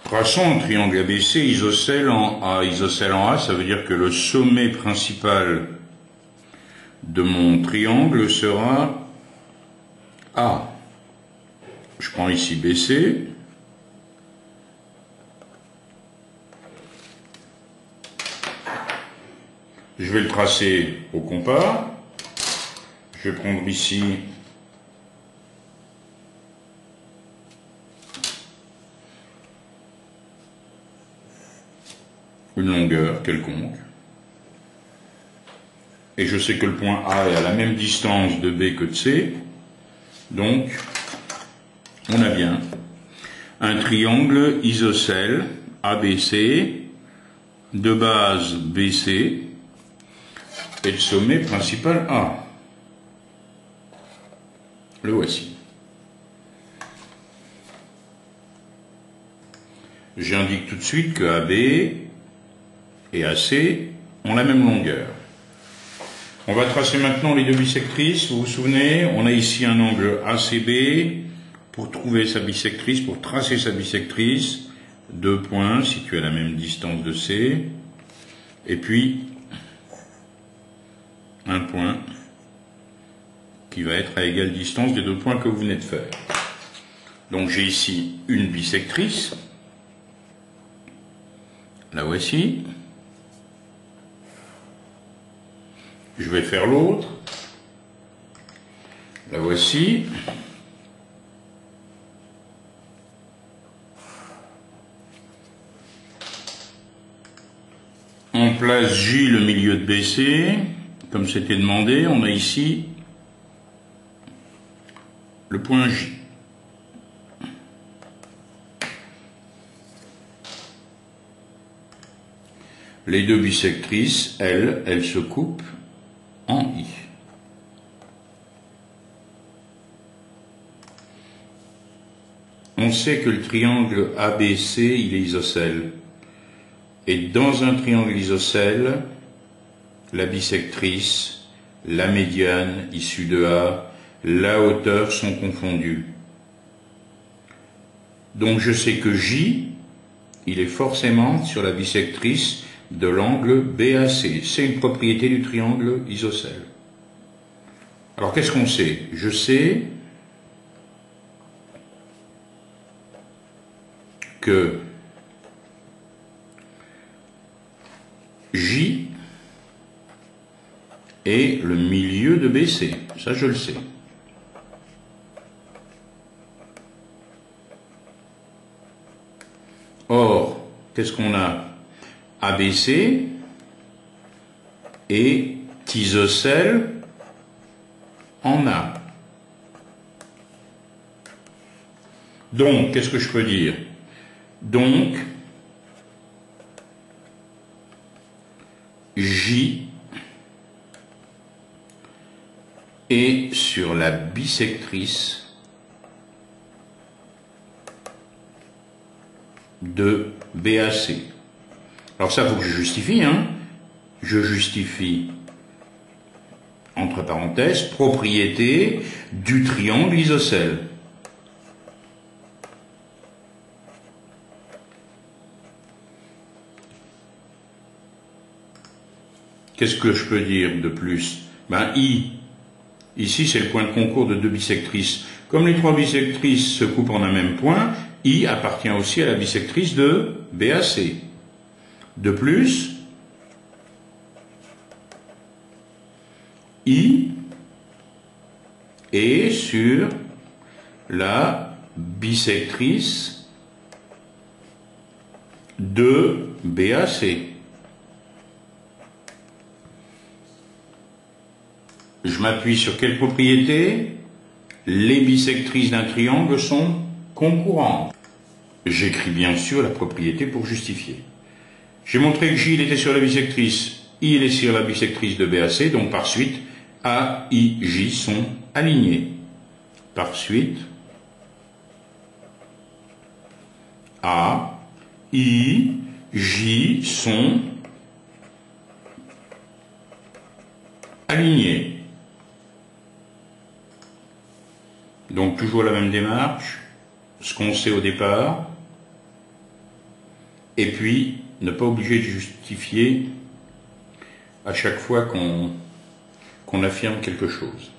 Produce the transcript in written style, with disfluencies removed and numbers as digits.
Traçons un triangle ABC isocèle en A. Isocèle en A, ça veut dire que le sommet principal de mon triangle sera A. Je prends ici BC. Je vais le tracer au compas. Je vais prendre ici une longueur quelconque. Et je sais que le point A est à la même distance de B que de C. Donc, on a bien un triangle isocèle ABC de base BC et de sommet principal A. Le voici. J'indique tout de suite que AB et AC ont la même longueur. On va tracer maintenant les deux bisectrices. Vous vous souvenez, on a ici un angle ACB. Pour trouver sa bisectrice, pour tracer sa bisectrice, deux points situés à la même distance de C, et puis un point qui va être à égale distance des deux points que vous venez de faire. Donc j'ai ici une bisectrice. La voici. Je vais faire l'autre. La voici. On place J le milieu de BC, comme c'était demandé. On a ici le point J. Les deux bisectrices, elles se coupent en I. On sait que le triangle ABC, il est isocèle. Et dans un triangle isocèle, la bisectrice, la médiane issue de A, la hauteur sont confondues. Donc je sais que J, il est forcément sur la bisectrice de l'angle BAC. C'est une propriété du triangle isocèle. Alors qu'est-ce qu'on sait? Je sais que J est le milieu de BC. Ça, je le sais. Or, qu'est-ce qu'on a? ABC est isocèle en A. Donc, qu'est-ce que je peux dire? Donc, J est sur la bisectrice de BAC. Alors ça, il faut que je justifie, hein. Je justifie, entre parenthèses, propriété du triangle isocèle. Qu'est-ce que je peux dire de plus? Ben, I, ici c'est le point de concours de deux bisectrices. Comme les trois bisectrices se coupent en un même point, I appartient aussi à la bisectrice de BAC. De plus, I est sur la bisectrice de BAC. Je m'appuie sur quelle propriété? Les bisectrices d'un triangle sont concurrentes. J'écris bien sûr la propriété pour justifier. J'ai montré que J il était sur la bisectrice, I il est sur la bisectrice de BAC, donc par suite, A, I, J sont alignés. Par suite, A, I, J sont alignés. Donc toujours la même démarche, ce qu'on sait au départ, Et puis, ne pas obliger de justifier à chaque fois qu'on affirme quelque chose.